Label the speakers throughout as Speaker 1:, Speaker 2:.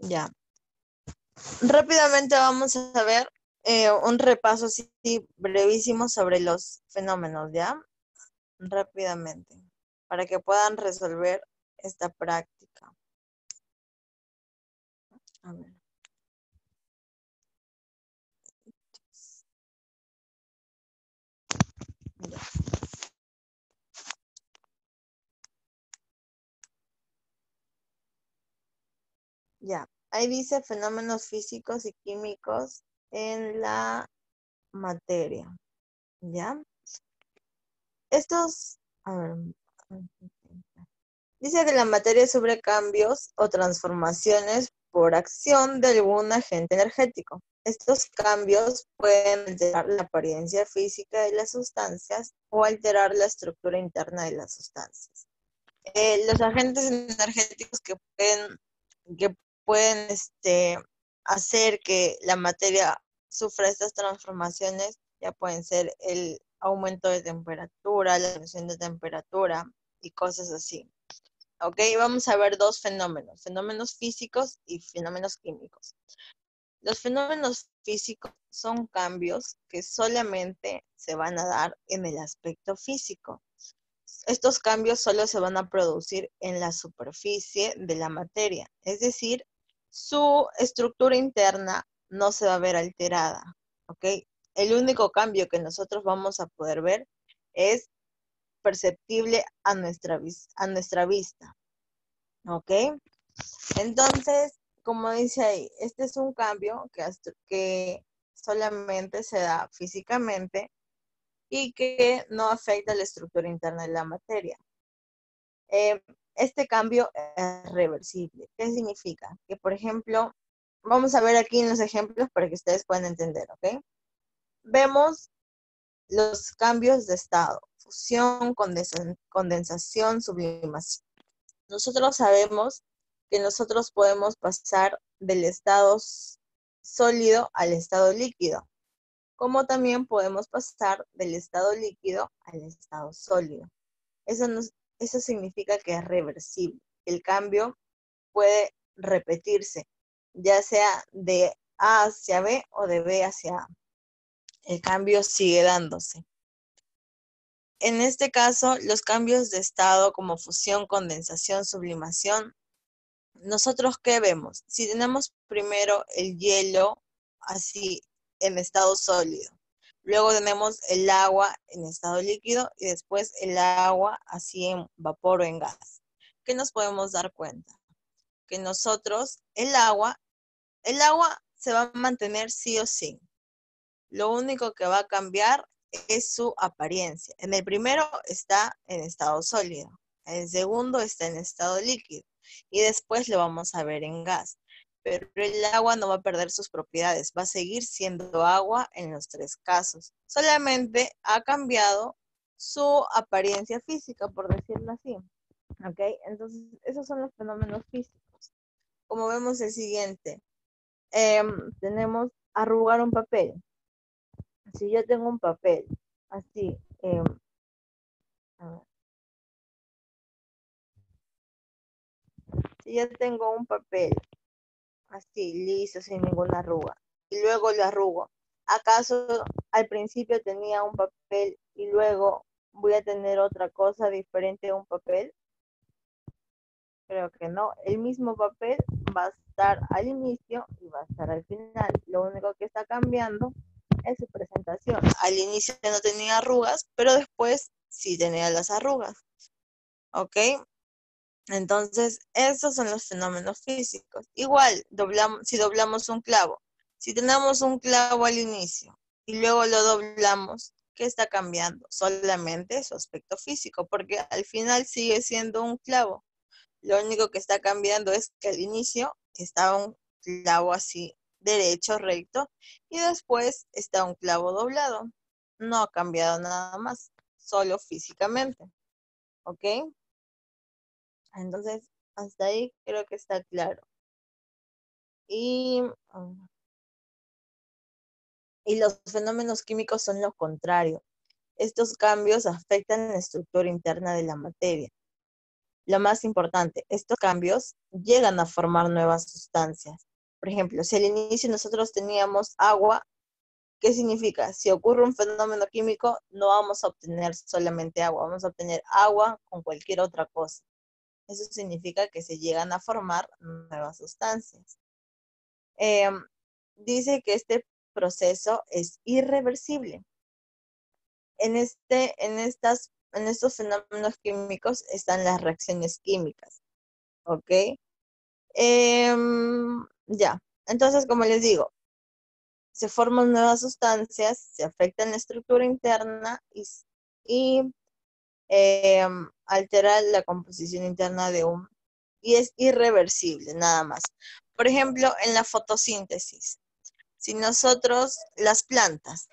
Speaker 1: Ya. Rápidamente vamos a ver un repaso así brevísimo sobre los fenómenos, ¿ya? Rápidamente, para que puedan resolver esta práctica. A ver. Ya. Ya. Ahí dice fenómenos físicos y químicos en la materia, ¿ya? Estos, a ver, dice que la materia sufre cambios o transformaciones por acción de algún agente energético. Estos cambios pueden alterar la apariencia física de las sustancias o alterar la estructura interna de las sustancias. Los agentes energéticos que pueden hacer que la materia sufra estas transformaciones ya pueden ser el aumento de temperatura, la reducción de temperatura y cosas así. Ok, vamos a ver dos fenómenos, fenómenos físicos y fenómenos químicos. Los fenómenos físicos son cambios que solamente se van a dar en el aspecto físico. Estos cambios solo se van a producir en la superficie de la materia, es decir, su estructura interna no se va a ver alterada, ¿ok? El único cambio que nosotros vamos a poder ver es perceptible a nuestra vista, ¿ok? Entonces, como dice ahí, este es un cambio que solamente se da físicamente y que no afecta la estructura interna de la materia. Eh, este cambio es reversible. ¿Qué significa? Que, por ejemplo, vamos a ver aquí en los ejemplos para que ustedes puedan entender, ¿ok? Vemos los cambios de estado, fusión, condensación, sublimación. Nosotros sabemos que nosotros podemos pasar del estado sólido al estado líquido, como también podemos pasar del estado líquido al estado sólido. Eso, eso significa que es reversible. El cambio puede repetirse, ya sea de A hacia B o de B hacia A. El cambio sigue dándose. En este caso, los cambios de estado como fusión, condensación, sublimación, ¿nosotros qué vemos? Si tenemos primero el hielo así en estado sólido, luego tenemos el agua en estado líquido y después el agua así en vapor o en gas. ¿Qué nos podemos dar cuenta? Que nosotros, el agua se va a mantener sí o sí. Lo único que va a cambiar es su apariencia. En el primero está en estado sólido, en el segundo está en estado líquido y después lo vamos a ver en gas. Pero el agua no va a perder sus propiedades, va a seguir siendo agua en los tres casos. Solamente ha cambiado su apariencia física, por decirlo así. ¿Ok? Entonces, esos son los fenómenos físicos. Como vemos el siguiente, tenemos arrugar un papel. Si yo tengo un papel así, a ver, si yo tengo un papel así, liso, sin ninguna arruga, y luego lo arrugo, ¿acaso al principio tenía un papel y luego voy a tener otra cosa diferente a un papel? Creo que no. El mismo papel va a estar al inicio y va a estar al final. Lo único que está cambiando es su presentación. Al inicio no tenía arrugas, pero después sí tenía las arrugas. ¿Ok? Entonces, esos son los fenómenos físicos. Igual, si doblamos un clavo, si tenemos un clavo al inicio y luego lo doblamos, ¿qué está cambiando? Solamente su aspecto físico, porque al final sigue siendo un clavo. Lo único que está cambiando es que al inicio está un clavo así derecho, recto, y después está un clavo doblado. No ha cambiado nada más, solo físicamente. ¿Ok? Entonces, hasta ahí creo que está claro. Y, y los fenómenos químicos son lo contrario. Estos cambios afectan la estructura interna de la materia. Lo más importante, estos cambios llegan a formar nuevas sustancias. Por ejemplo, si al inicio nosotros teníamos agua, ¿qué significa? Si ocurre un fenómeno químico, no vamos a obtener solamente agua, vamos a obtener agua con cualquier otra cosa. Eso significa que se llegan a formar nuevas sustancias. Eh, Dice que este proceso es irreversible. En estos fenómenos químicos están las reacciones químicas, ¿ok? Ya, entonces, como les digo, se forman nuevas sustancias, se afectan la estructura interna y altera la composición interna y es irreversible, nada más. Por ejemplo, en la fotosíntesis, si nosotros, las plantas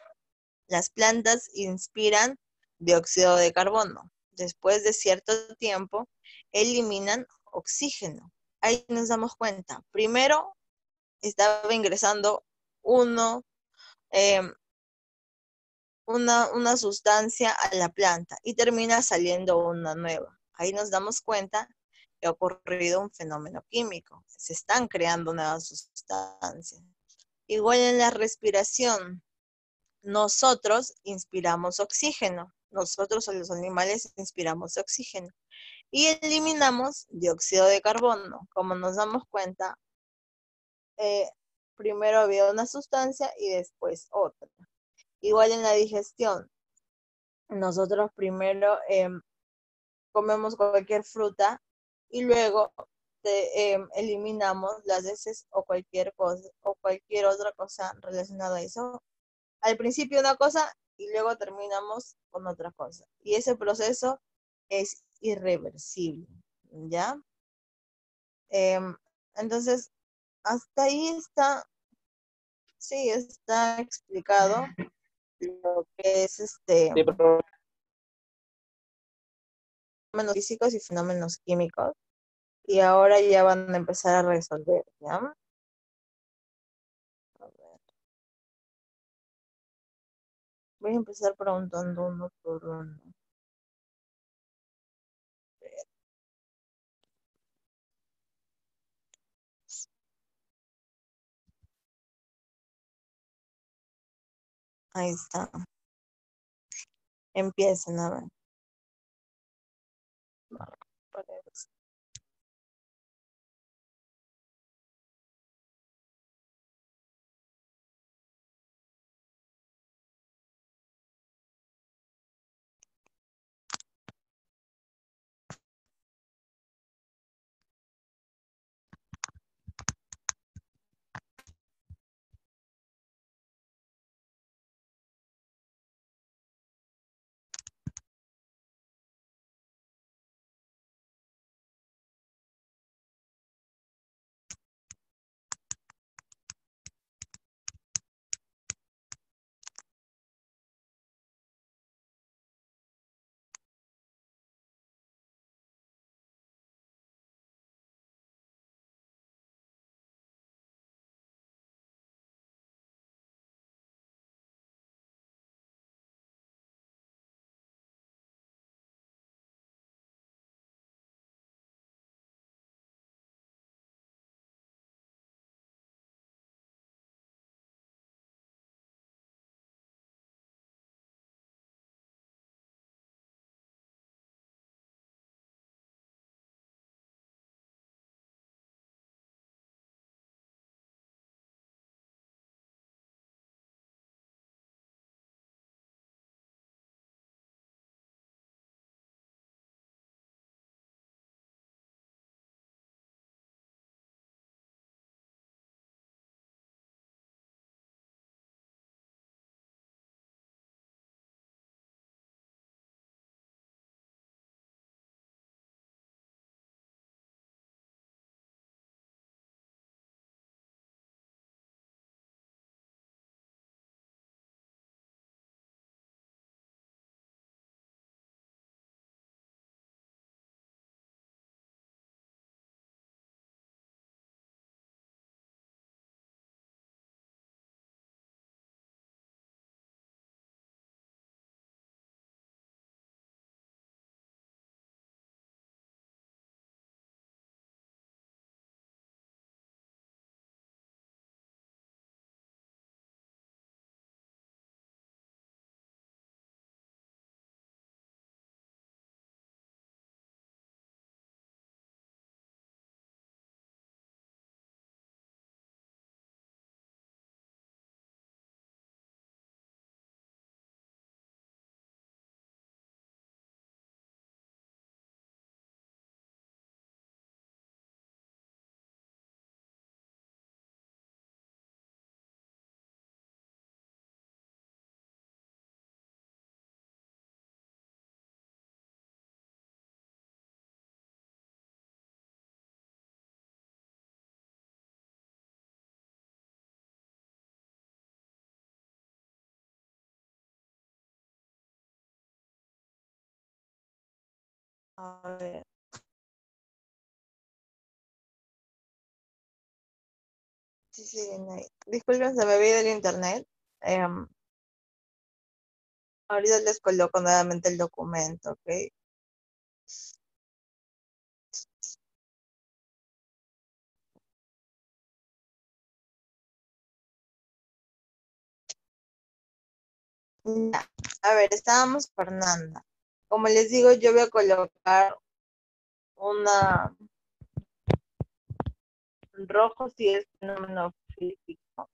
Speaker 1: inspiran dióxido de carbono. Después de cierto tiempo, eliminan oxígeno. Ahí nos damos cuenta. Primero estaba ingresando uno, eh, una sustancia a la planta y termina saliendo una nueva. Ahí nos damos cuenta que ha ocurrido un fenómeno químico. Se están creando nuevas sustancias. Igual en la respiración, nosotros inspiramos oxígeno. Nosotros, los animales, inspiramos oxígeno y eliminamos dióxido de carbono. Como nos damos cuenta, eh, primero había una sustancia y después otra. Igual en la digestión, nosotros primero comemos cualquier fruta y luego eliminamos las heces o cualquier cosa o cualquier otra cosa relacionada a eso. Al principio una cosa y luego terminamos con otra cosa. Y ese proceso es irreversible, ¿ya? Em, entonces, hasta ahí está, sí, está explicado lo que es
Speaker 2: Sí, pero
Speaker 1: fenómenos físicos y fenómenos químicos. Y ahora ya van a empezar a resolver, ¿ya? A ver, voy a empezar preguntando uno por uno. Ahí está. Empiecen a ver. Paredes. A ver. Sí, siguen ahí. Disculpen, se me había ido el internet. Em, Ahorita les coloco nuevamente el documento, ¿ok? Ya. A ver, estábamos Fernanda. Como les digo, yo voy a colocar una rojo si es fenómeno físico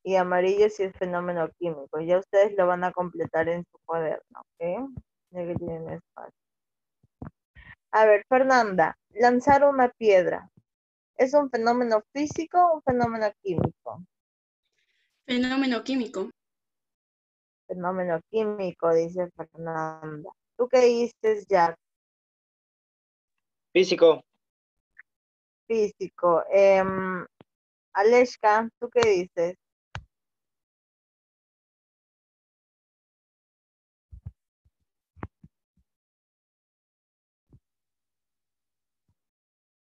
Speaker 1: y amarillo si es fenómeno químico. Ya ustedes lo van a completar en su cuaderno, ¿ok? Ya que tienen espacio. A ver, Fernanda, lanzar una piedra. ¿Es un fenómeno físico o un fenómeno químico?
Speaker 2: Fenómeno químico.
Speaker 1: Fenómeno químico, dice Fernanda. ¿Tú qué dices, Jack?
Speaker 3: Físico.
Speaker 1: Físico. Aleshka, ¿tú qué dices?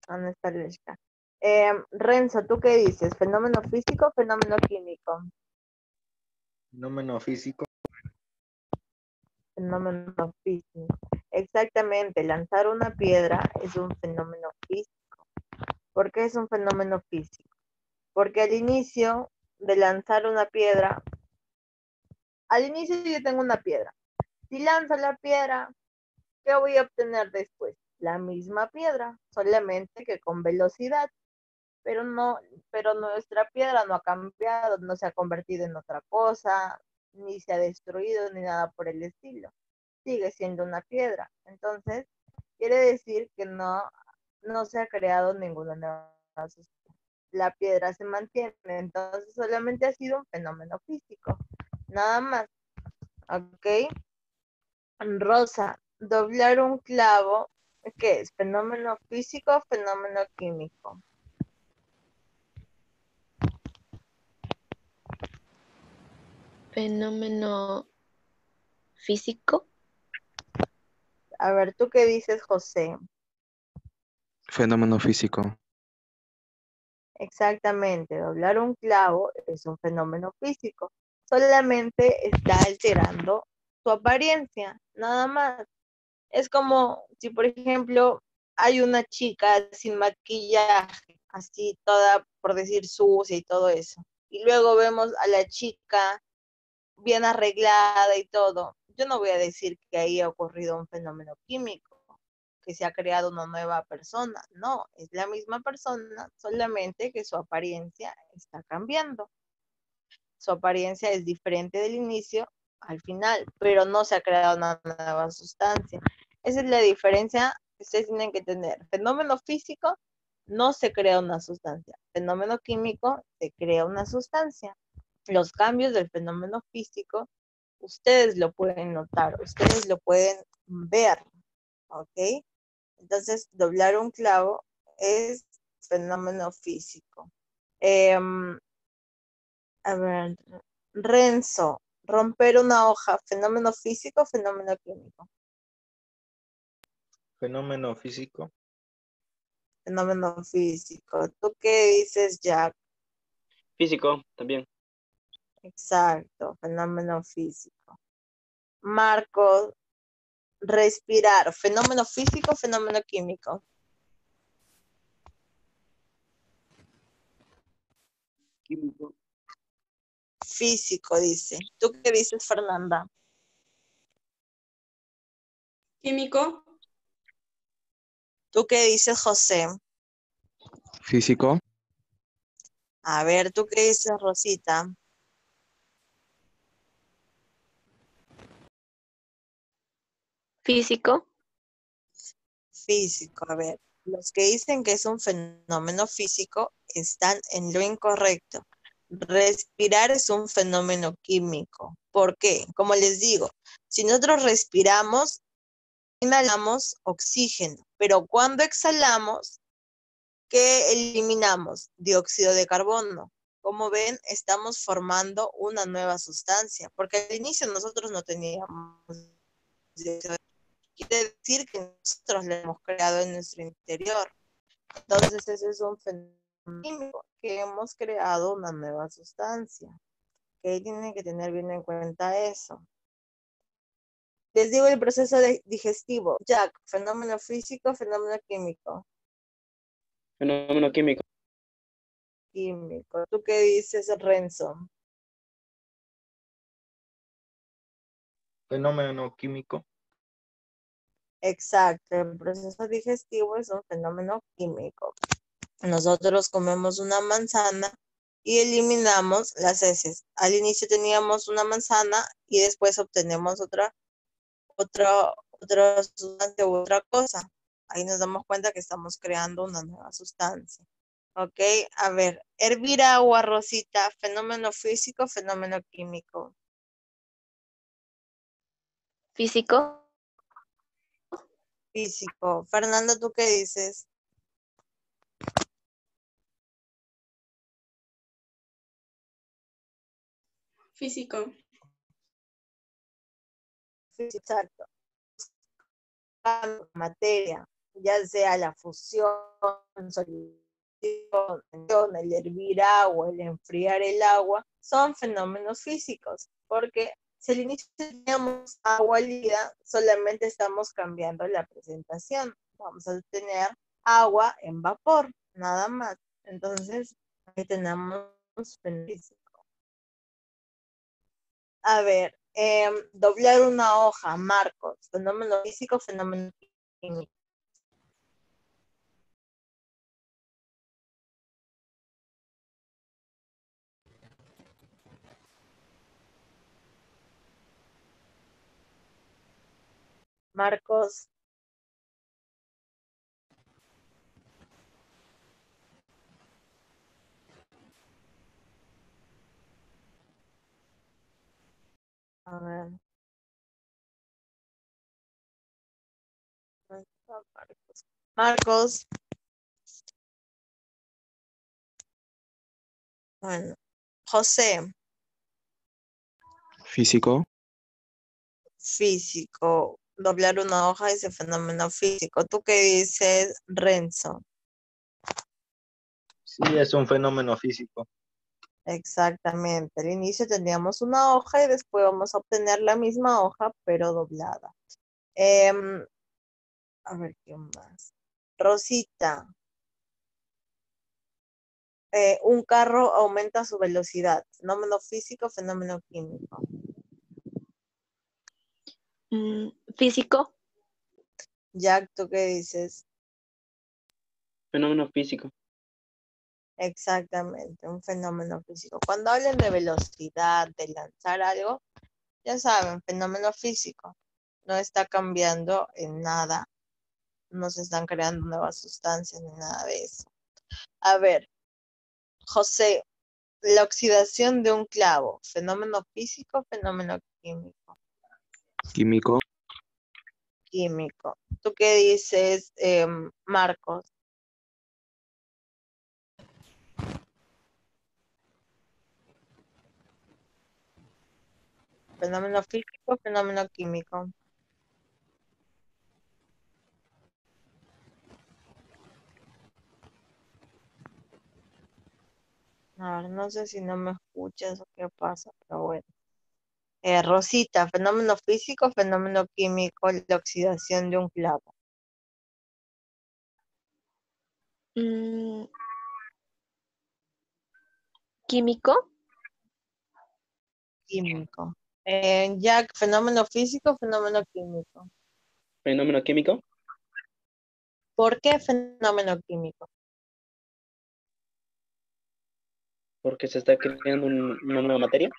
Speaker 1: ¿Dónde está Aleshka? Renzo, ¿tú qué dices? ¿Fenómeno físico o fenómeno químico?
Speaker 3: Fenómeno físico.
Speaker 1: Fenómeno físico. Exactamente, lanzar una piedra es un fenómeno físico. ¿Por qué es un fenómeno físico? Porque al inicio yo tengo una piedra. Si lanzo la piedra, ¿qué voy a obtener después? La misma piedra, solamente que con velocidad. Pero nuestra piedra no ha cambiado, no se ha convertido en otra cosa, ni se ha destruido, ni nada por el estilo. Sigue siendo una piedra. Entonces, quiere decir que no se ha creado ninguna nueva sustancia. La piedra se mantiene, entonces solamente ha sido un fenómeno físico. Nada más. ¿Ok? Rosa, doblar un clavo, ¿qué es? ¿Fenómeno físico o fenómeno químico?
Speaker 4: Fenómeno físico.
Speaker 1: A ver, ¿tú qué dices, José?
Speaker 5: Fenómeno físico.
Speaker 1: Exactamente, doblar un clavo es un fenómeno físico. Solamente está alterando su apariencia, nada más. Es como si, por ejemplo, hay una chica sin maquillaje, así toda, por decir, sucia y todo eso. Y luego vemos a la chica bien arreglada y todo. Yo no voy a decir que ahí ha ocurrido un fenómeno químico, que se ha creado una nueva persona. No, es la misma persona, solamente que su apariencia está cambiando. Su apariencia es diferente del inicio al final, pero no se ha creado una nueva sustancia. Esa es la diferencia que ustedes tienen que tener. Fenómeno físico, no se crea una sustancia. Fenómeno químico, se crea una sustancia. Los cambios del fenómeno físico, ustedes lo pueden notar, ustedes lo pueden ver, ¿ok? Entonces, doblar un clavo es fenómeno físico. A ver, Renzo, romper una hoja, fenómeno físico o fenómeno químico.
Speaker 3: Fenómeno físico.
Speaker 1: Fenómeno físico. ¿Tú qué dices, Jack?
Speaker 3: Físico también.
Speaker 1: Exacto, fenómeno físico. Marco, respirar, fenómeno físico o fenómeno químico.
Speaker 3: Químico.
Speaker 1: Físico, dice. ¿Tú qué dices, Fernanda?
Speaker 2: Químico.
Speaker 1: ¿Tú qué dices, José?
Speaker 5: Físico.
Speaker 1: A ver, ¿tú qué dices, Rosita?
Speaker 4: Físico.
Speaker 1: Físico, a ver. Los que dicen que es un fenómeno físico están en lo incorrecto. Respirar es un fenómeno químico. ¿Por qué? Como les digo, si nosotros respiramos, inhalamos oxígeno, pero cuando exhalamos, ¿qué eliminamos? Dióxido de carbono. Como ven, estamos formando una nueva sustancia, porque al inicio nosotros no teníamos. Quiere decir que nosotros la hemos creado en nuestro interior. Entonces ese es un fenómeno químico, que hemos creado una nueva sustancia. Que tienen que tener bien en cuenta eso. Les digo el proceso digestivo. Jack, fenómeno físico, fenómeno químico.
Speaker 3: Fenómeno químico.
Speaker 1: Químico. ¿Tú qué dices, Renzo?
Speaker 3: Fenómeno químico.
Speaker 1: Exacto, el proceso digestivo es un fenómeno químico. Nosotros comemos una manzana y eliminamos las heces. Al inicio teníamos una manzana y después obtenemos otra sustancia u otra cosa. Ahí nos damos cuenta que estamos creando una nueva sustancia. Ok, a ver, hervir agua, Rosita, fenómeno físico, fenómeno químico.
Speaker 4: Físico.
Speaker 1: Físico. Fernando, ¿tú qué dices?
Speaker 2: Físico.
Speaker 1: Físico, exacto. Materia, ya sea la fusión, solución, el hervir agua, el enfriar el agua, son fenómenos físicos, porque si al inicio teníamos agua líquida, solamente estamos cambiando la presentación. Vamos a tener agua en vapor, nada más. Entonces, ahí tenemos físico. A ver, doblar una hoja, Marcos, fenómeno físico, fenómeno químico. Marcos, a ver. Marcos, bueno, José,
Speaker 5: Físico.
Speaker 1: físico, doblar una hoja es el fenómeno físico. ¿Tú qué dices, Renzo?
Speaker 3: Sí, es un fenómeno físico.
Speaker 1: Exactamente. Al inicio teníamos una hoja y después vamos a obtener la misma hoja, pero doblada. A ver, ¿qué más? Rosita, un carro aumenta su velocidad. Fenómeno físico, fenómeno químico.
Speaker 4: Físico.
Speaker 1: Jack, ¿tú qué dices?
Speaker 3: Fenómeno físico.
Speaker 1: Exactamente, un fenómeno físico. Cuando hablen de velocidad, de lanzar algo, ya saben, fenómeno físico. No está cambiando en nada. No se están creando nuevas sustancias ni nada de eso. A ver, José, la oxidación de un clavo, fenómeno físico, fenómeno químico.
Speaker 5: Químico.
Speaker 1: Químico. ¿Tú qué dices, Marcos? Fenómeno físico, fenómeno químico. A ver, no sé si no me escuchas o qué pasa, pero bueno. Rosita, fenómeno físico, fenómeno químico, la oxidación de un clavo.
Speaker 4: Mm, Químico.
Speaker 1: Químico. Jack, fenómeno físico, fenómeno químico.
Speaker 3: Fenómeno químico.
Speaker 1: ¿Por qué fenómeno químico?
Speaker 3: Porque se está creando una nueva materia.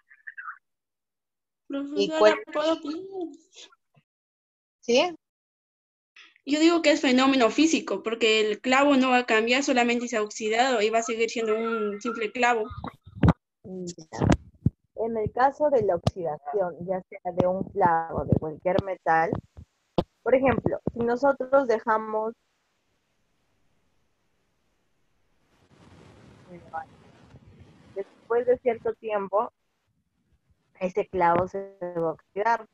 Speaker 1: ¿Y cuál?
Speaker 2: Profesora, ¿puedo opinar?
Speaker 1: ¿Sí?
Speaker 2: Yo digo que es fenómeno físico, porque el clavo no va a cambiar, solamente se ha oxidado y va a seguir siendo un simple clavo.
Speaker 1: Ya. En el caso de la oxidación, ya sea de un clavo, de cualquier metal, por ejemplo, si nosotros dejamos después de cierto tiempo, ese clavo se va a oxidar.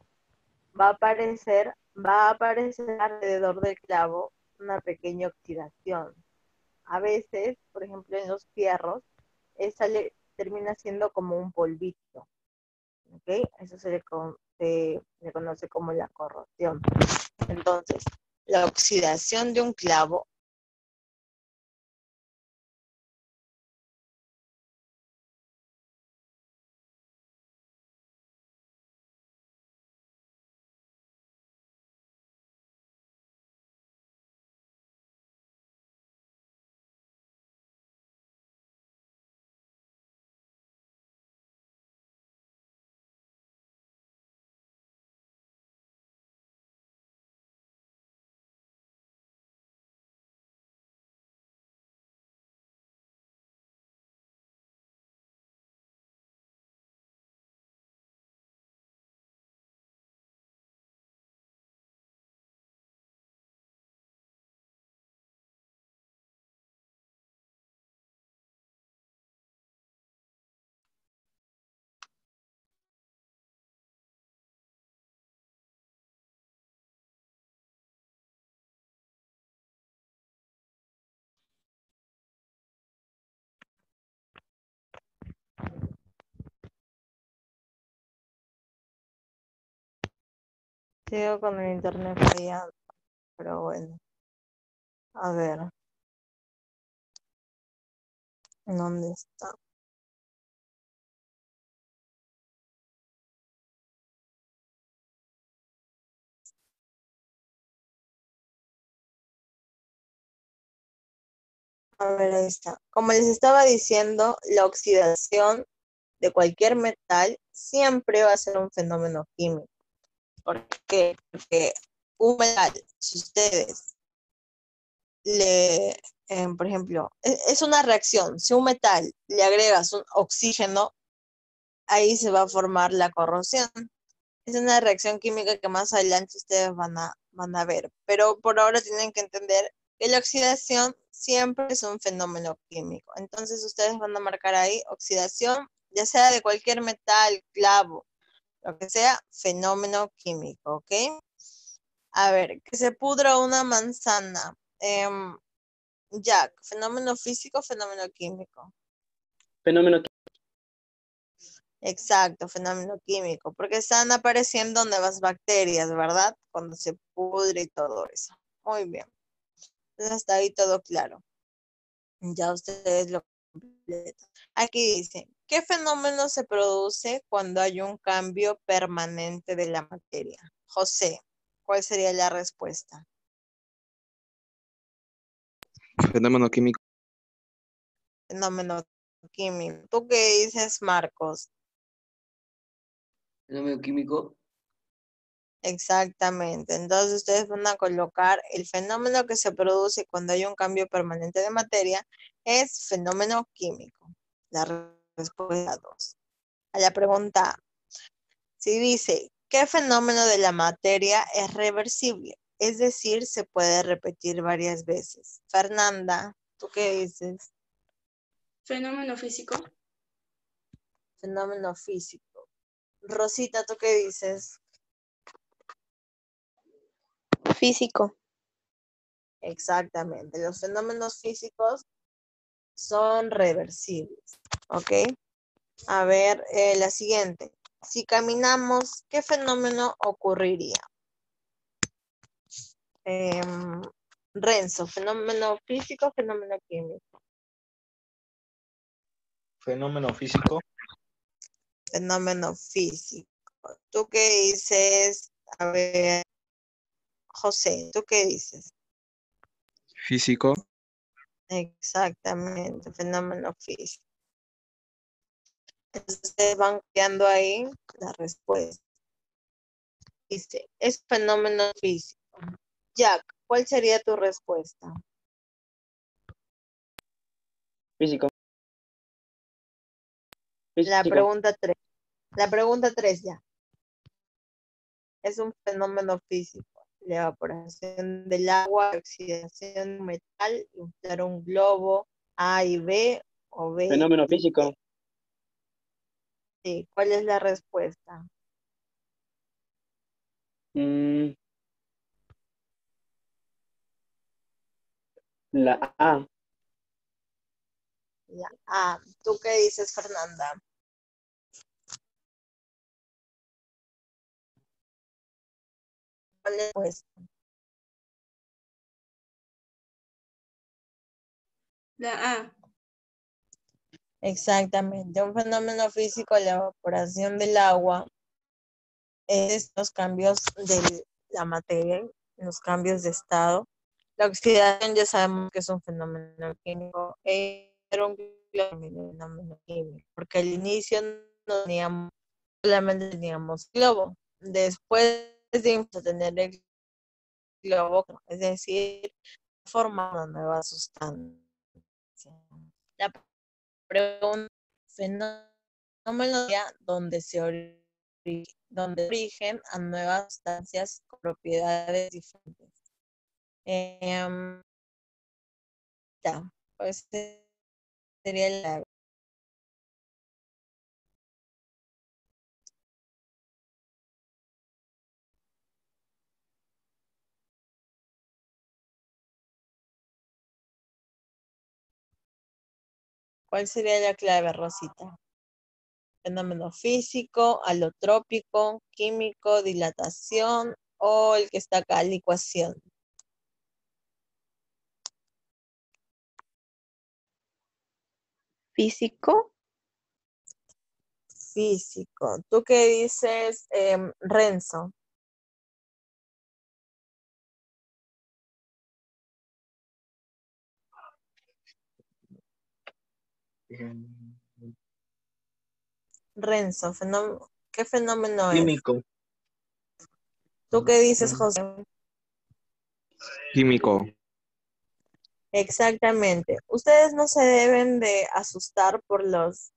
Speaker 1: Va a aparecer alrededor del clavo una pequeña oxidación. A veces, por ejemplo, en los fierros, termina siendo como un polvito. ¿Ok? Eso se le conoce como la corrosión. Entonces, la oxidación de un clavo sigo con el internet fallando, pero bueno, a ver, ¿dónde está? A ver, ahí está. Como les estaba diciendo, la oxidación de cualquier metal siempre va a ser un fenómeno químico. ¿Por qué? Porque un metal, si ustedes por ejemplo, es una reacción. Si un metal le agregas un oxígeno, ahí se va a formar la corrosión. Es una reacción química que más adelante ustedes van a ver. Pero por ahora tienen que entender que la oxidación siempre es un fenómeno químico. Entonces ustedes van a marcar ahí oxidación, ya sea de cualquier metal, clavo, lo que sea, fenómeno químico, ¿ok? A ver, que se pudra una manzana. Jack, fenómeno físico, fenómeno químico.
Speaker 3: Fenómeno
Speaker 1: Exacto, fenómeno químico, porque están apareciendo nuevas bacterias, ¿verdad? Cuando se pudre y todo eso. Muy bien. Entonces hasta ahí todo claro. Ya ustedes lo completan. Aquí dice, ¿qué fenómeno se produce cuando hay un cambio permanente de la materia? José, ¿cuál sería la respuesta?
Speaker 5: Fenómeno químico.
Speaker 1: Fenómeno químico. ¿Tú qué dices, Marcos?
Speaker 6: Fenómeno químico.
Speaker 1: Exactamente. Entonces ustedes van a colocar el fenómeno que se produce cuando hay un cambio permanente de materia es fenómeno químico. La respuesta 2. A la pregunta, si dice, ¿qué fenómeno de la materia es reversible? Es decir, se puede repetir varias veces. Fernanda, ¿tú qué dices?
Speaker 2: Fenómeno físico.
Speaker 1: Fenómeno físico. Rosita, ¿tú qué dices?
Speaker 4: Físico.
Speaker 1: Exactamente. Los fenómenos físicos son reversibles. ¿Ok? A ver, la siguiente. Si caminamos, ¿qué fenómeno ocurriría? Renzo, fenómeno físico, fenómeno químico.
Speaker 7: Fenómeno físico.
Speaker 1: Fenómeno físico. ¿Tú qué dices? A ver, José, ¿tú qué dices?
Speaker 5: Físico.
Speaker 1: Exactamente, fenómeno físico. Entonces ustedes van creando ahí la respuesta. Dice, es fenómeno físico. Jack, ¿cuál sería tu respuesta?
Speaker 3: físico.
Speaker 1: La
Speaker 3: Físico.
Speaker 1: pregunta 3. La pregunta 3 ya. Es un fenómeno físico. La evaporación del agua, oxidación de un metal, inflar un globo A y B o B
Speaker 3: Fenómeno
Speaker 1: y C.
Speaker 3: físico.
Speaker 1: Sí, ¿cuál es la respuesta?
Speaker 3: Mm, la A.
Speaker 1: La A. ¿Tú qué dices, Fernanda? ¿Cuál es la respuesta?
Speaker 2: La A.
Speaker 1: Exactamente. Un fenómeno físico, la evaporación del agua, es los cambios de la materia, los cambios de estado. La oxidación ya sabemos que es un fenómeno químico, era un fenómeno químico, porque al inicio no teníamos, solamente teníamos globo. Después de tener el globo, es decir, forma una nueva sustancia. La pregunta, fenómeno donde donde origen a nuevas sustancias con propiedades diferentes. Em, ya, pues sería la. ¿Cuál sería la clave, Rosita? Fenómeno físico, alotrópico, químico, dilatación o el que está acá, licuación.
Speaker 4: Físico.
Speaker 1: Físico. ¿Tú qué dices, Renzo? Renzo, ¿qué fenómeno es?
Speaker 3: Químico.
Speaker 1: ¿Tú qué dices, José?
Speaker 5: Químico.
Speaker 1: Exactamente. Ustedes no se deben de asustar por las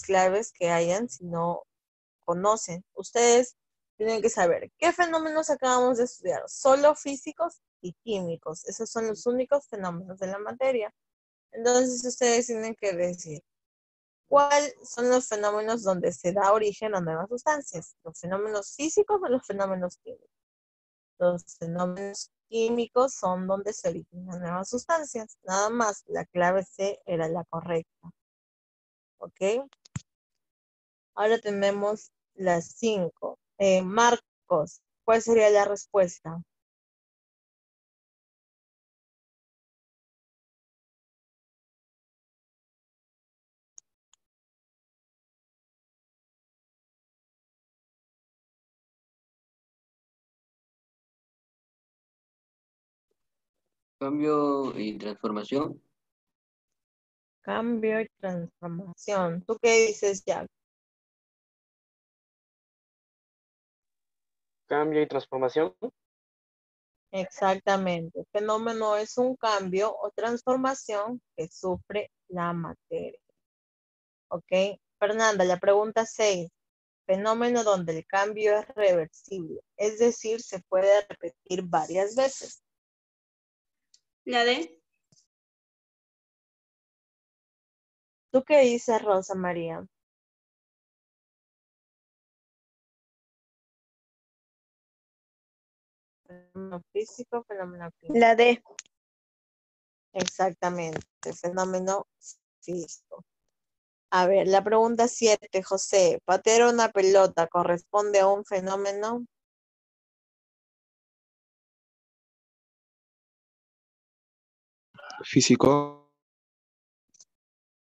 Speaker 1: claves que hayan si no conocen. Ustedes tienen que saber qué fenómenos acabamos de estudiar. Solo físicos y químicos. Esos son los únicos fenómenos de la materia. Entonces ustedes tienen que decir cuáles son los fenómenos donde se da origen a nuevas sustancias. ¿Los fenómenos físicos o los fenómenos químicos? Los fenómenos químicos son donde se originan nuevas sustancias. Nada más, la clave C era la correcta. ¿Ok? Ahora tenemos las 5. Marcos, ¿cuál sería la respuesta?
Speaker 6: Cambio y transformación.
Speaker 1: Cambio y transformación. ¿Tú qué dices, Jack?
Speaker 3: Cambio y transformación.
Speaker 1: Exactamente. El fenómeno es un cambio o transformación que sufre la materia. ¿Ok? Fernanda, la pregunta 6. Fenómeno donde el cambio es reversible, es decir, se puede repetir varias veces.
Speaker 2: La D.
Speaker 1: ¿Tú qué dices, Rosa María? Fenómeno físico, fenómeno químico.
Speaker 4: La D.
Speaker 1: Exactamente, fenómeno físico. A ver, la pregunta 7, José. Patear una pelota corresponde a un fenómeno.
Speaker 5: Físico.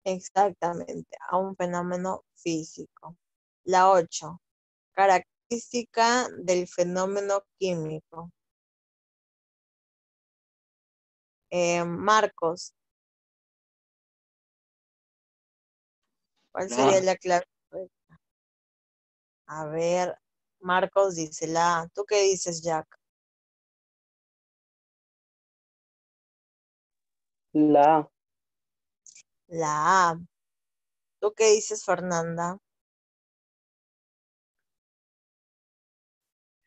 Speaker 1: Exactamente, a un fenómeno físico. La 8. Característica del fenómeno químico. Marcos, ¿cuál
Speaker 6: La
Speaker 1: sería
Speaker 6: A.
Speaker 1: la clave? A ver, Marcos dice la A. ¿Tú qué dices, Jack?
Speaker 3: La A.
Speaker 1: La A. ¿Tú qué dices, Fernanda?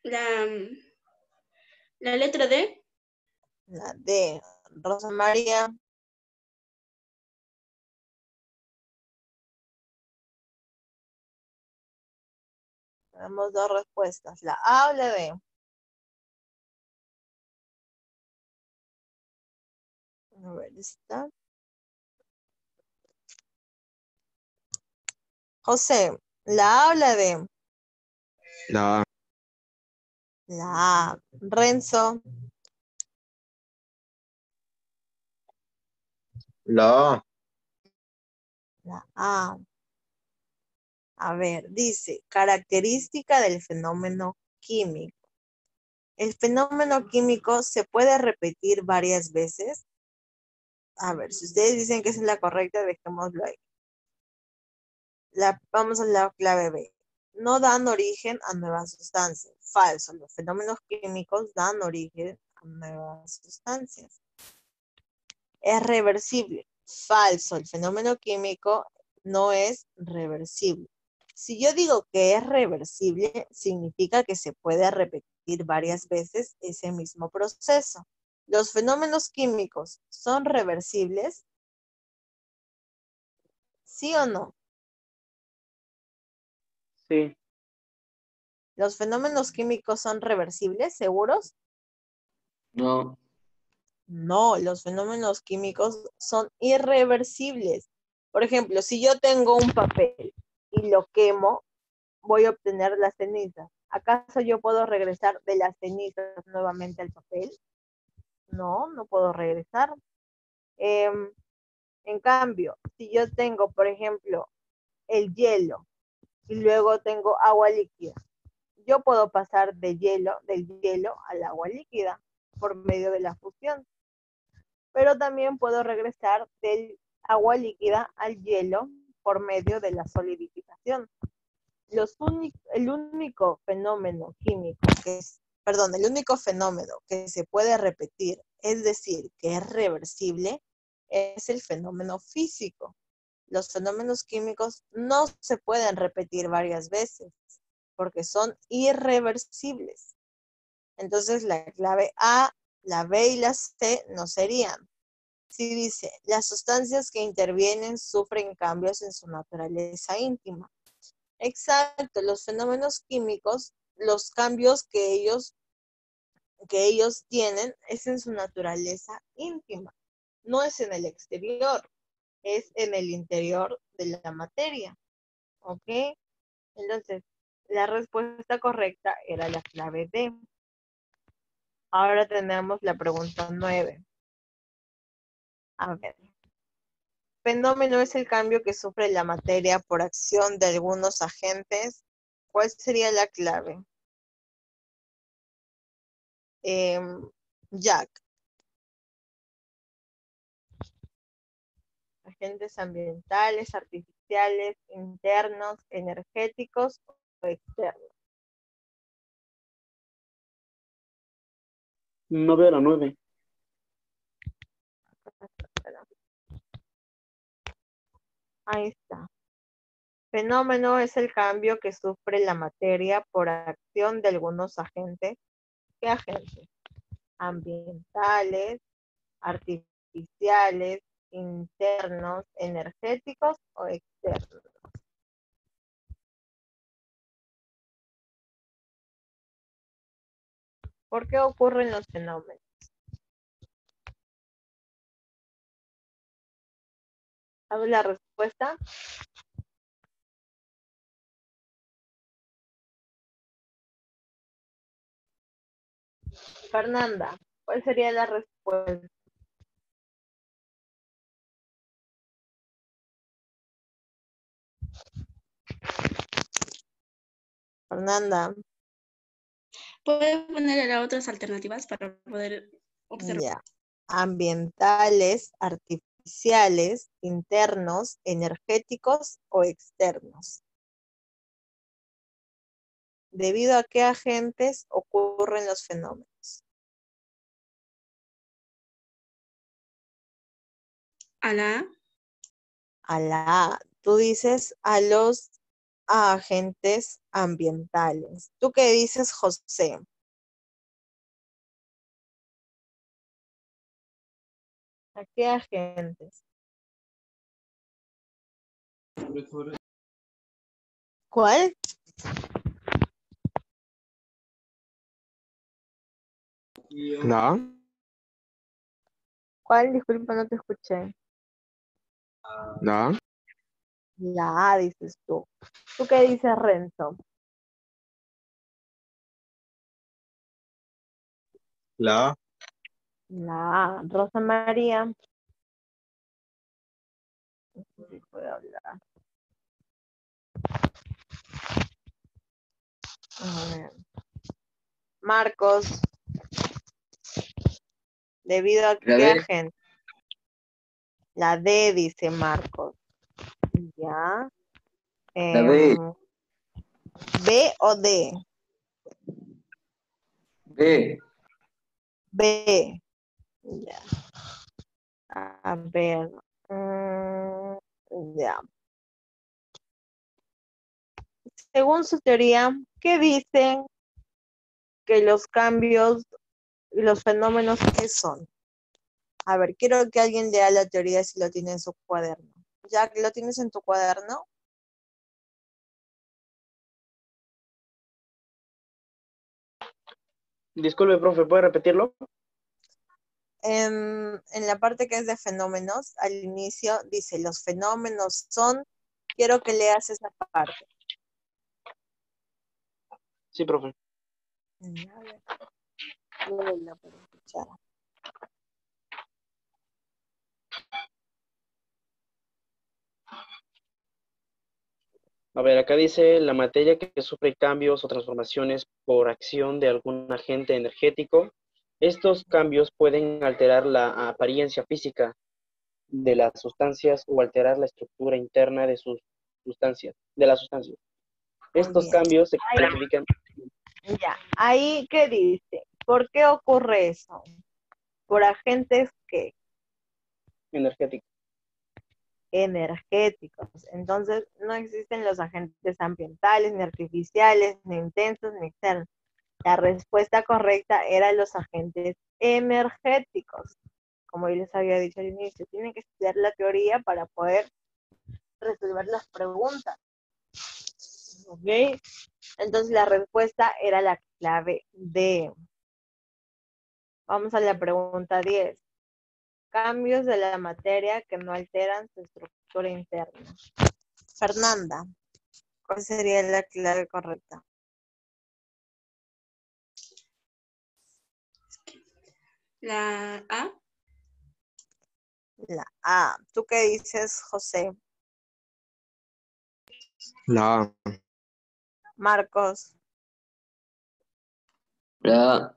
Speaker 2: La, la letra D.
Speaker 1: La D. Rosa María. Tenemos dos respuestas, la A o la B. A ver, está. José, ¿la A o la B?
Speaker 5: La A.
Speaker 1: La A. Renzo,
Speaker 6: La A.
Speaker 1: la A. A ver, dice, característica del fenómeno químico. ¿El fenómeno químico se puede repetir varias veces? A ver, si ustedes dicen que esa es la correcta, dejémoslo ahí. Vamos a la clave B. No dan origen a nuevas sustancias. Falso. Los fenómenos químicos dan origen a nuevas sustancias. Es reversible. Falso. El fenómeno químico no es reversible. Si yo digo que es reversible, significa que se puede repetir varias veces ese mismo proceso. ¿Los fenómenos químicos son reversibles? ¿Sí o no?
Speaker 3: Sí.
Speaker 1: ¿Los fenómenos químicos son reversibles, seguros?
Speaker 3: No.
Speaker 1: No, los fenómenos químicos son irreversibles. Por ejemplo, si yo tengo un papel y lo quemo, voy a obtener las cenizas. ¿Acaso yo puedo regresar de las cenizas nuevamente al papel? No, no puedo regresar. En cambio, si yo tengo, por ejemplo, el hielo y luego tengo agua líquida, yo puedo pasar del hielo al agua líquida por medio de la fusión. Pero también puedo regresar del agua líquida al hielo por medio de la solidificación. El único fenómeno químico el único fenómeno que se puede repetir, es decir, que es reversible, es el fenómeno físico. Los fenómenos químicos no se pueden repetir varias veces porque son irreversibles. Entonces la clave A, la B y la C no serían. Si dice, las sustancias que intervienen sufren cambios en su naturaleza íntima. Exacto, los fenómenos químicos, los cambios que ellos tienen es en su naturaleza íntima. No es en el exterior, es en el interior de la materia. ¿Ok? Entonces, la respuesta correcta era la clave D. Ahora tenemos la pregunta 9. A ver. Fenómeno es el cambio que sufre la materia por acción de algunos agentes. ¿Cuál sería la clave? Jack. Agentes ambientales, artificiales, internos, energéticos o externos.
Speaker 3: No veo la 9.
Speaker 1: Ahí está. Fenómeno es el cambio que sufre la materia por acción de algunos agentes. ¿Qué agentes? Ambientales, artificiales, internos, energéticos o externos. ¿Por qué ocurren los fenómenos? ¿Sabes la respuesta? Fernanda, ¿cuál sería la respuesta? Fernanda,
Speaker 2: ¿Puedes poner las otras alternativas para poder observar?
Speaker 1: ya. Ambientales, artificiales, internos, energéticos o externos. ¿Debido a qué agentes ocurren los fenómenos?
Speaker 2: A la A.
Speaker 1: A la A. Tú dices a los agentes ambientales. ¿Tú qué dices, José? ¿A qué agentes? ¿Cuál?
Speaker 5: La,
Speaker 1: ¿Cuál? Disculpa, no te escuché.
Speaker 5: la,
Speaker 1: La A, dices tú. ¿Tú qué dices, Renzo?
Speaker 6: La
Speaker 1: La A. Rosa María. No sé si puede hablar. A ver. Marcos, ¿debido a
Speaker 7: La
Speaker 1: qué
Speaker 7: D.
Speaker 1: agente? La D, dice Marcos. Ya.
Speaker 7: La B.
Speaker 1: ¿B o D?
Speaker 7: B.
Speaker 1: B. Ya. A ver. Ya. Según su teoría, ¿qué dicen que los cambios y los fenómenos qué son? A ver, quiero que alguien lea la teoría si lo tiene en su cuaderno. ¿Ya que lo tienes en tu cuaderno?
Speaker 3: Disculpe, profe, ¿puede repetirlo?
Speaker 1: En la parte que es de fenómenos, al inicio dice, los fenómenos son, quiero que leas esa parte.
Speaker 3: Sí, profe.
Speaker 1: A ver, léela para escuchar.
Speaker 3: A ver, acá dice la materia que sufre cambios o transformaciones por acción de algún agente energético. Estos cambios pueden alterar la apariencia física de las sustancias o alterar la estructura interna de sus sustancias, de las sustancias.
Speaker 1: Muy
Speaker 3: Estos
Speaker 1: bien.
Speaker 3: cambios se clasifican
Speaker 1: Ya, ahí, ¿qué dice? ¿Por qué ocurre eso? Por agentes que
Speaker 3: energéticos.
Speaker 1: energéticos. Entonces, no existen los agentes ambientales, ni artificiales, ni intensos, ni externos. La respuesta correcta era los agentes energéticos. Como yo les había dicho al inicio, tienen que estudiar la teoría para poder resolver las preguntas. ¿Ok? Entonces, la respuesta era la clave D. Vamos a la pregunta 10. Cambios de la materia que no alteran su estructura interna. Fernanda, ¿cuál sería la clave correcta?
Speaker 2: La A.
Speaker 1: La A. ¿Tú qué dices, José?
Speaker 5: la,
Speaker 1: Marcos.
Speaker 7: La A.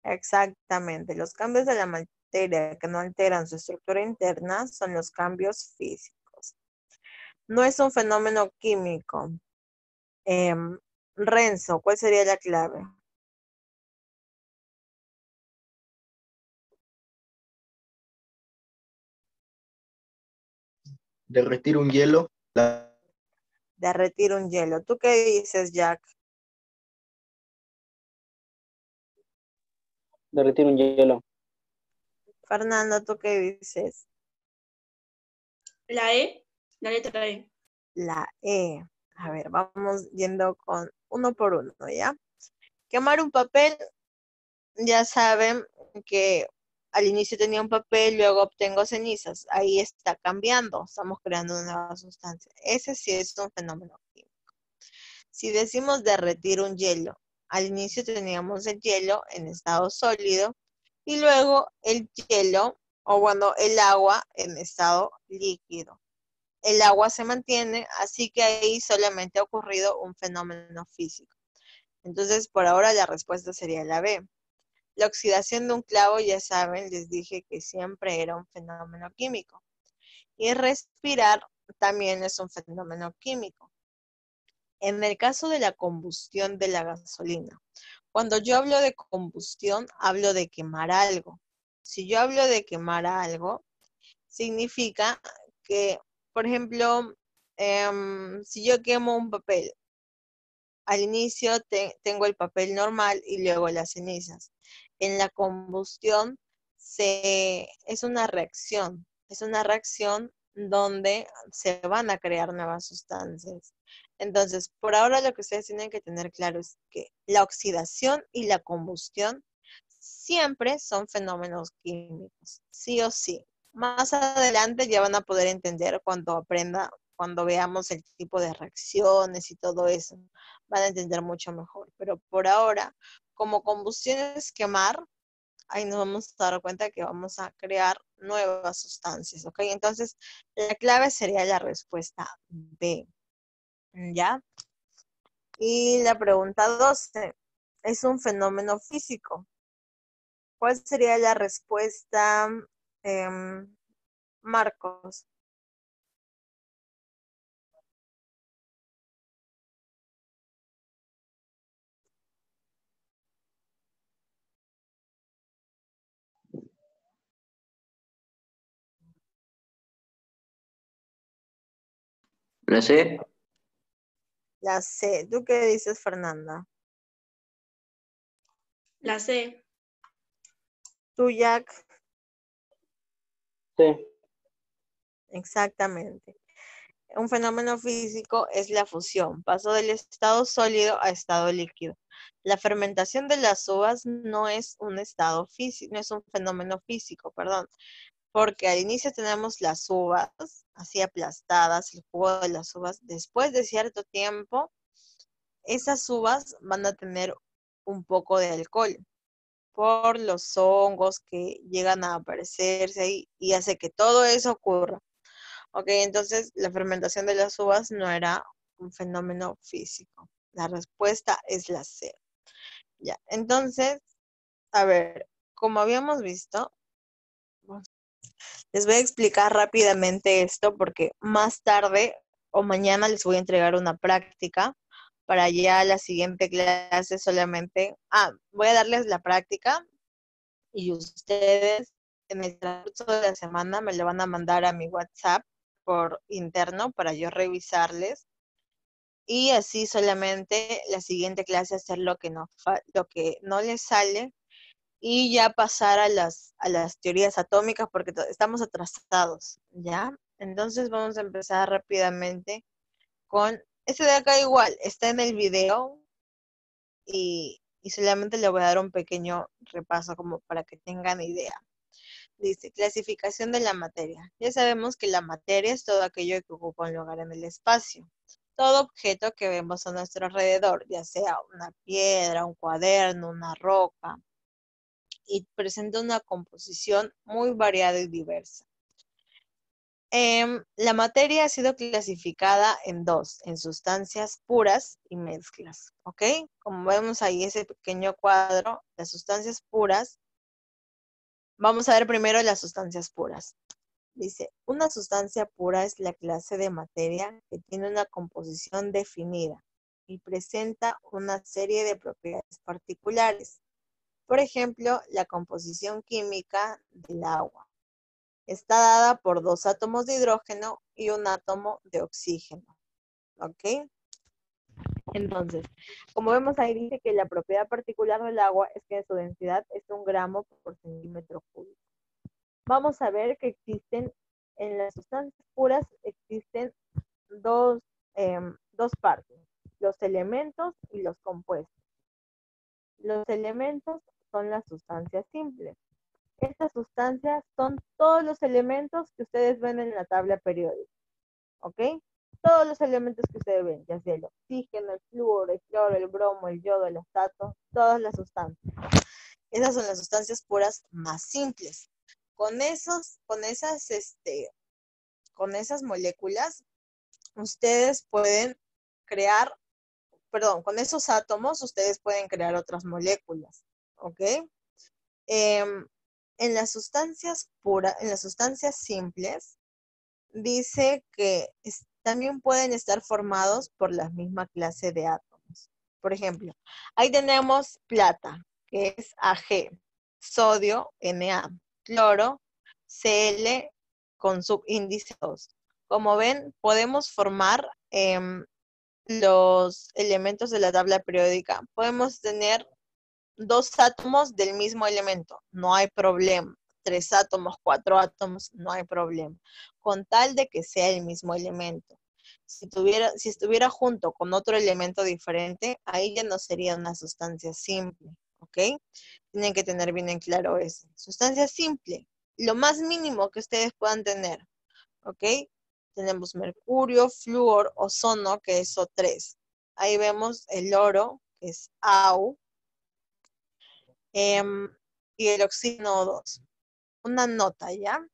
Speaker 1: Exactamente. Los cambios de la materia que no alteran su estructura interna son los cambios físicos. No es un fenómeno químico. Renzo, ¿cuál sería la clave?
Speaker 6: derretir un hielo.
Speaker 1: Derretir un hielo. ¿Tú qué dices, Jack?
Speaker 3: Derretir un hielo.
Speaker 1: Fernando, ¿tú qué dices?
Speaker 2: La E. La letra E.
Speaker 1: La E. A ver, vamos yendo con uno por uno, ¿ya? Quemar un papel, ya saben que al inicio tenía un papel, luego obtengo cenizas. Ahí está cambiando, estamos creando una nueva sustancia. Ese sí es un fenómeno químico. Si decimos derretir un hielo, al inicio teníamos el hielo en estado sólido y luego el hielo, o bueno, el agua en estado líquido. El agua se mantiene, así que ahí solamente ha ocurrido un fenómeno físico. Entonces, por ahora la respuesta sería la B. La oxidación de un clavo, ya saben, les dije que siempre era un fenómeno químico. Y respirar también es un fenómeno químico. En el caso de la combustión de la gasolina, cuando yo hablo de combustión, hablo de quemar algo. Si yo hablo de quemar algo, significa que, por ejemplo, si yo quemo un papel, al inicio tengo el papel normal y luego las cenizas. En la combustión es una reacción donde se van a crear nuevas sustancias. Entonces, por ahora lo que ustedes tienen que tener claro es que la oxidación y la combustión siempre son fenómenos químicos, sí o sí. Más adelante ya van a poder entender cuando veamos el tipo de reacciones y todo eso. Van a entender mucho mejor. Pero por ahora, como combustión es quemar, ahí nos vamos a dar cuenta que vamos a crear nuevas sustancias, ¿ok? Entonces, la clave sería la respuesta B, ¿ya? Y la pregunta 12, ¿es un fenómeno físico? ¿Cuál sería la respuesta, Marcos?
Speaker 7: La C.
Speaker 1: La C. ¿Tú qué dices, Fernanda?
Speaker 2: La C.
Speaker 1: ¿Tú, Jack?
Speaker 3: Sí.
Speaker 1: Exactamente. Un fenómeno físico es la fusión. Pasó del estado sólido a estado líquido. La fermentación de las uvas no es un estado físico, no es un fenómeno físico, perdón. Porque al inicio tenemos las uvas así aplastadas, el jugo de las uvas. Después de cierto tiempo, esas uvas van a tener un poco de alcohol por los hongos que llegan a aparecerse ahí y hace que todo eso ocurra. Ok, entonces la fermentación de las uvas no era un fenómeno físico. La respuesta es la C. Ya, entonces, a ver, como habíamos visto, les voy a explicar rápidamente esto porque más tarde o mañana les voy a entregar una práctica para ya la siguiente clase solamente. Voy a darles la práctica y ustedes en el transcurso de la semana me lo van a mandar a mi WhatsApp por interno para yo revisarles y así solamente la siguiente clase hacer lo que no les sale y ya pasar a las teorías atómicas porque estamos atrasados, ¿ya? Entonces vamos a empezar rápidamente con, este de acá igual, está en el video y solamente le voy a dar un pequeño repaso como para que tengan idea. Dice, clasificación de la materia. Ya sabemos que la materia es todo aquello que ocupa un lugar en el espacio. Todo objeto que vemos a nuestro alrededor, ya sea una piedra, un cuaderno, una roca, y presenta una composición muy variada y diversa. La materia ha sido clasificada en dos, en sustancias puras y mezclas, ¿ok? Como vemos ahí ese pequeño cuadro, las sustancias puras, vamos a ver primero las sustancias puras. Dice, una sustancia pura es la clase de materia que tiene una composición definida y presenta una serie de propiedades particulares. Por ejemplo, la composición química del agua. Está dada por 2 átomos de hidrógeno y un átomo de oxígeno. ¿Ok? Entonces, como vemos ahí dice que la propiedad particular del agua es que su densidad es 1 gramo por centímetro cúbico. Vamos a ver que existen, en las sustancias puras existen dos partes, los elementos y los compuestos. Los elementos son las sustancias simples. Estas sustancias son todos los elementos que ustedes ven en la tabla periódica, ¿ok? Todos los elementos que ustedes ven, ya sea el oxígeno, el flúor, el cloro, el bromo, el yodo, el astato, todas las sustancias. Esas son las sustancias puras más simples. Con esas moléculas, ustedes pueden crear, con esos átomos, ustedes pueden crear otras moléculas, ¿ok? En las sustancias puras, en las sustancias simples, dice que también pueden estar formados por la misma clase de átomos. Por ejemplo, ahí tenemos plata, que es Ag, sodio, Na, cloro, Cl con subíndice 2. Como ven, podemos formar los elementos de la tabla periódica. Podemos tener 2 átomos del mismo elemento, no hay problema. 3 átomos, 4 átomos, no hay problema. Con tal de que sea el mismo elemento. Si estuviera junto con otro elemento diferente, ahí ya no sería una sustancia simple, ¿ok? ¿ok? Tienen que tener bien en claro eso. Sustancia simple, lo más mínimo que ustedes puedan tener, ¿ok? Tenemos mercurio, flúor, ozono, que es O3. Ahí vemos el oro, que es AU, y el oxígeno O2. Una nota, ¿ya?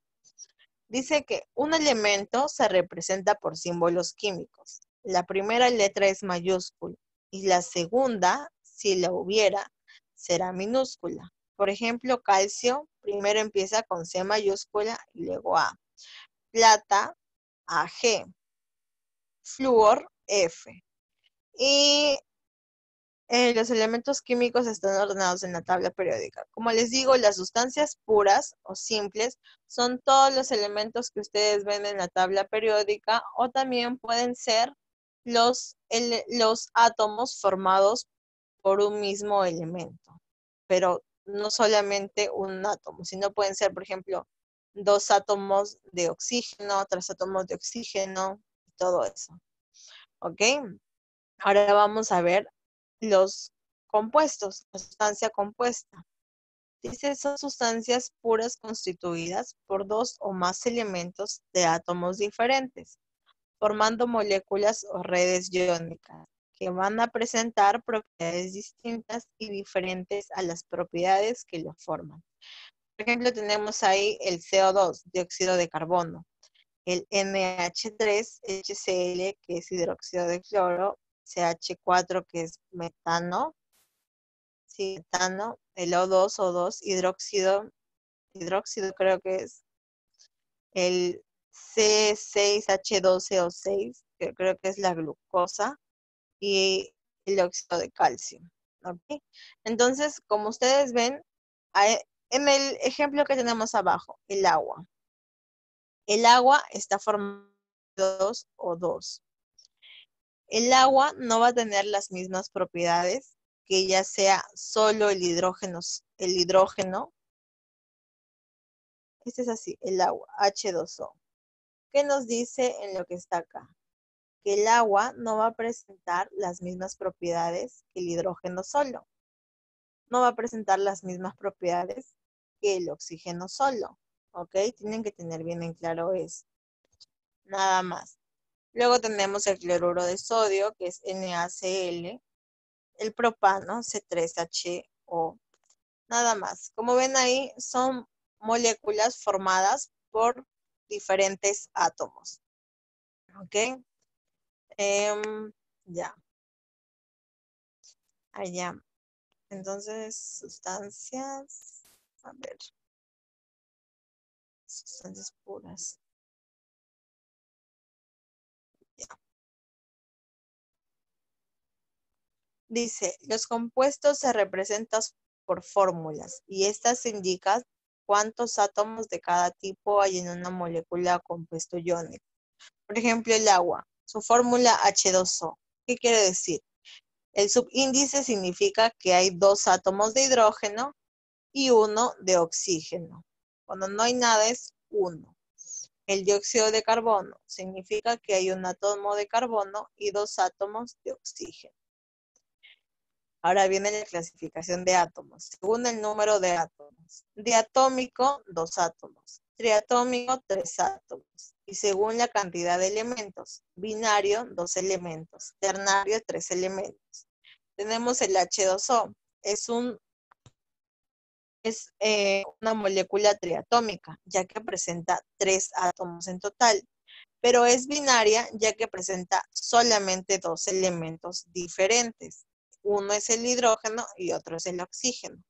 Speaker 1: Dice que un elemento se representa por símbolos químicos. La primera letra es mayúscula y la segunda, si la hubiera, será minúscula. Por ejemplo, calcio, primero empieza con C mayúscula y luego A. Plata, AG. Flúor, F. Y los elementos químicos están ordenados en la tabla periódica. Como les digo, las sustancias puras o simples son todos los elementos que ustedes ven en la tabla periódica, o también pueden ser los átomos formados por un mismo elemento. Pero no solamente un átomo, sino pueden ser, por ejemplo, 2 átomos de oxígeno, 3 átomos de oxígeno, todo eso. ¿Ok? Ahora vamos a ver los compuestos, la sustancia compuesta. Dice, son sustancias puras constituidas por 2 o más elementos de átomos diferentes, formando moléculas o redes iónicas, que van a presentar propiedades distintas y diferentes a las propiedades que lo forman. Por ejemplo, tenemos ahí el CO2, dióxido de carbono, el NH3, HCl, que es hidróxido de cloro, CH4, que es metano, sí, metano, el O2, O2, hidróxido creo que es, el C6H12O6, que creo que es la glucosa, y el óxido de calcio. ¿Ok? Entonces, como ustedes ven, en el ejemplo que tenemos abajo, el agua. El agua está formada por 2 O2. El agua no va a tener las mismas propiedades que ya sea solo el hidrógeno. Este es así, el agua, H2O. ¿Qué nos dice en lo que está acá? Que el agua no va a presentar las mismas propiedades que el hidrógeno solo. No va a presentar las mismas propiedades que el oxígeno solo. ¿Ok? Tienen que tener bien en claro eso. Nada más. Luego tenemos el cloruro de sodio, que es NaCl. El propano, C3Ho. Nada más. Como ven ahí, son moléculas formadas por diferentes átomos. ¿Ok? Ya. Allá. Entonces, sustancias. A ver. Sustancias puras. Ya. Dice, los compuestos se representan por fórmulas y estas indican cuántos átomos de cada tipo hay en una molécula o compuesto iónico. Por ejemplo, el agua, su fórmula H2O. ¿Qué quiere decir? El subíndice significa que hay 2 átomos de hidrógeno y 1 de oxígeno. Cuando no hay nada es 1. El dióxido de carbono significa que hay un átomo de carbono y 2 átomos de oxígeno. Ahora viene la clasificación de átomos, según el número de átomos. Diatómico, 2 átomos. Triatómico, 3 átomos. Y según la cantidad de elementos. Binario, 2 elementos. Ternario, 3 elementos. Tenemos el H2O. Es una molécula triatómica, ya que presenta 3 átomos en total. Pero es binaria, ya que presenta solamente 2 elementos diferentes. Uno es el hidrógeno y otro es el oxígeno.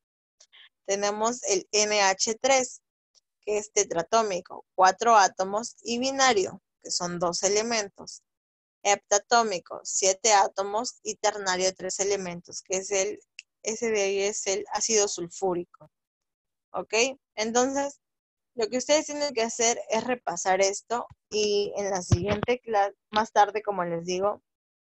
Speaker 1: Tenemos el NH3, que es tetratómico, 4 átomos, y binario, que son 2 elementos. Heptatómico, 7 átomos, y ternario, 3 elementos, que es ese de ahí es el ácido sulfúrico. ¿Ok? Entonces, lo que ustedes tienen que hacer es repasar esto y en la siguiente clase, más tarde, como les digo,